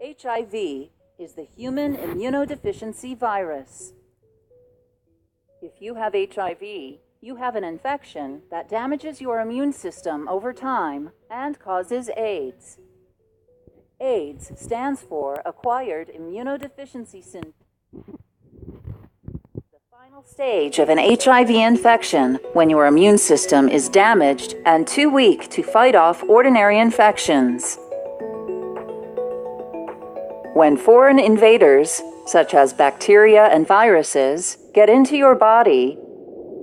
HIV is the human immunodeficiency virus. If you have HIV, you have an infection that damages your immune system over time and causes AIDS. AIDS stands for Acquired Immunodeficiency Syndrome. The final stage of an HIV infection when your immune system is damaged and too weak to fight off ordinary infections. When foreign invaders, such as bacteria and viruses, get into your body,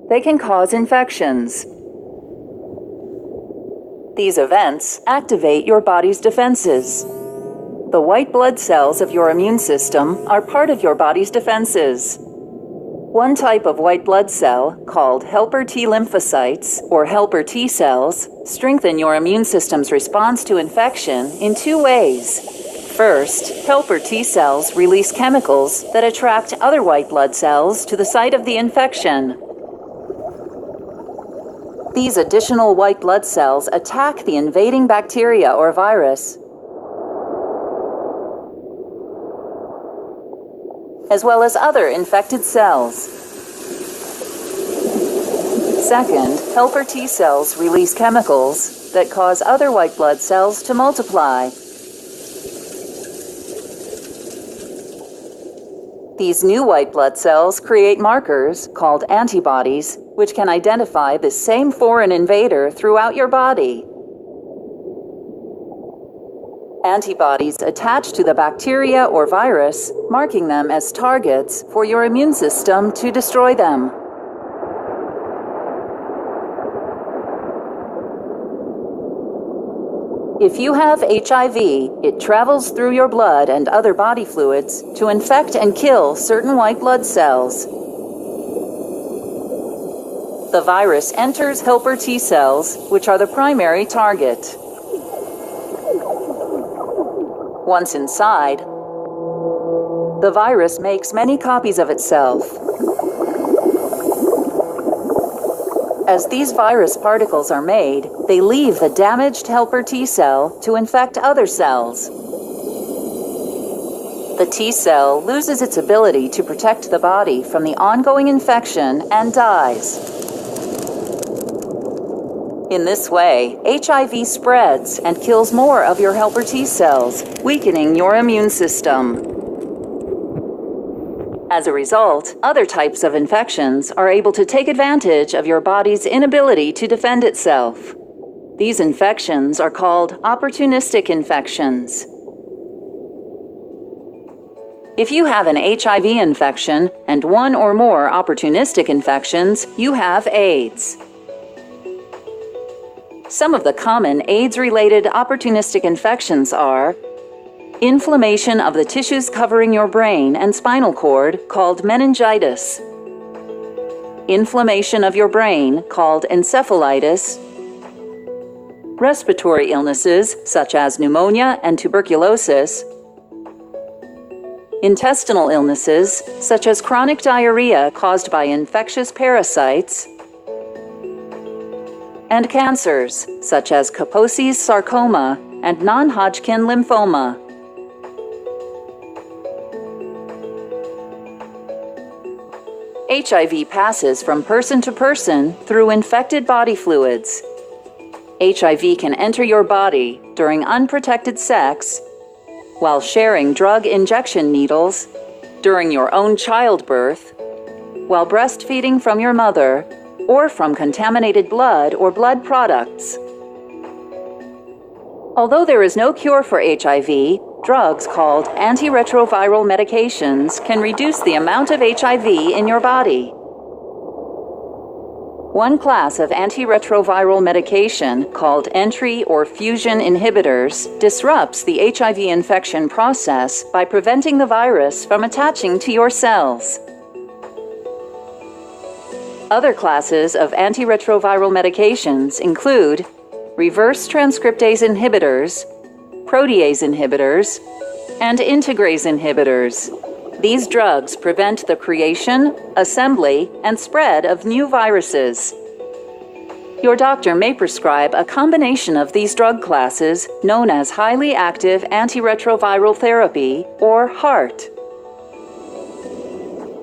they can cause infections. These events activate your body's defenses. The white blood cells of your immune system are part of your body's defenses. One type of white blood cell, called helper T lymphocytes, or helper T cells, strengthen your immune system's response to infection in two ways. First, helper T cells release chemicals that attract other white blood cells to the site of the infection. These additional white blood cells attack the invading bacteria or virus, as well as other infected cells. Second, helper T cells release chemicals that cause other white blood cells to multiply. These new white blood cells create markers, called antibodies, which can identify the same foreign invader throughout your body. Antibodies attach to the bacteria or virus, marking them as targets for your immune system to destroy them. If you have HIV, it travels through your blood and other body fluids to infect and kill certain white blood cells. The virus enters helper T cells, which are the primary target. Once inside, the virus makes many copies of itself. As these virus particles are made, they leave the damaged helper T cell to infect other cells. The T cell loses its ability to protect the body from the ongoing infection and dies. In this way, HIV spreads and kills more of your helper T cells, weakening your immune system. As a result, other types of infections are able to take advantage of your body's inability to defend itself. These infections are called opportunistic infections. If you have an HIV infection and one or more opportunistic infections, you have AIDS. Some of the common AIDS-related opportunistic infections are inflammation of the tissues covering your brain and spinal cord, called meningitis, inflammation of your brain, called encephalitis, respiratory illnesses, such as pneumonia and tuberculosis, intestinal illnesses, such as chronic diarrhea caused by infectious parasites, and cancers, such as Kaposi's sarcoma and non-Hodgkin lymphoma. HIV passes from person to person through infected body fluids. HIV can enter your body during unprotected sex, while sharing drug injection needles, during your own childbirth, while breastfeeding from your mother, or from contaminated blood or blood products. Although there is no cure for HIV, drugs called antiretroviral medications can reduce the amount of HIV in your body. One class of antiretroviral medication, called entry or fusion inhibitors, disrupts the HIV infection process by preventing the virus from attaching to your cells. Other classes of antiretroviral medications include reverse transcriptase inhibitors, protease inhibitors, and integrase inhibitors. These drugs prevent the creation, assembly, and spread of new viruses. Your doctor may prescribe a combination of these drug classes known as highly active antiretroviral therapy, or HAART.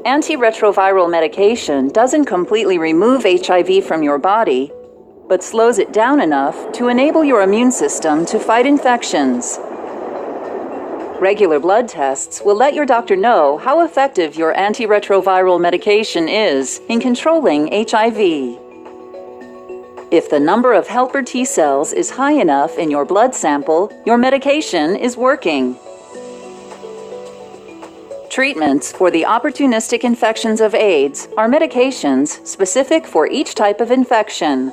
Antiretroviral medication doesn't completely remove HIV from your body, but slows it down enough to enable your immune system to fight infections. Regular blood tests will let your doctor know how effective your antiretroviral medication is in controlling HIV. If the number of helper T cells is high enough in your blood sample, your medication is working. Treatments for the opportunistic infections of AIDS are medications specific for each type of infection.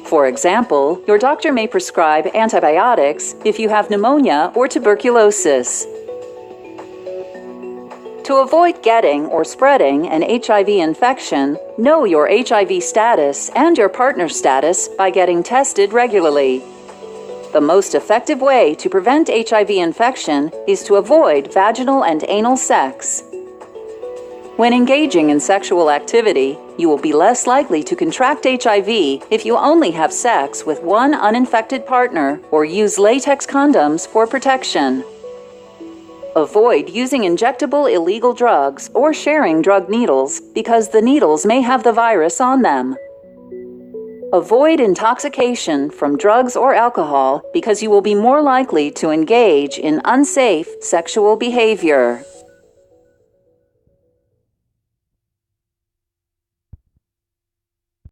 For example, your doctor may prescribe antibiotics if you have pneumonia or tuberculosis. To avoid getting or spreading an HIV infection, know your HIV status and your partner's status by getting tested regularly. The most effective way to prevent HIV infection is to avoid vaginal and anal sex. When engaging in sexual activity, you will be less likely to contract HIV if you only have sex with one uninfected partner or use latex condoms for protection. Avoid using injectable illegal drugs or sharing drug needles because the needles may have the virus on them. Avoid intoxication from drugs or alcohol because you will be more likely to engage in unsafe sexual behavior.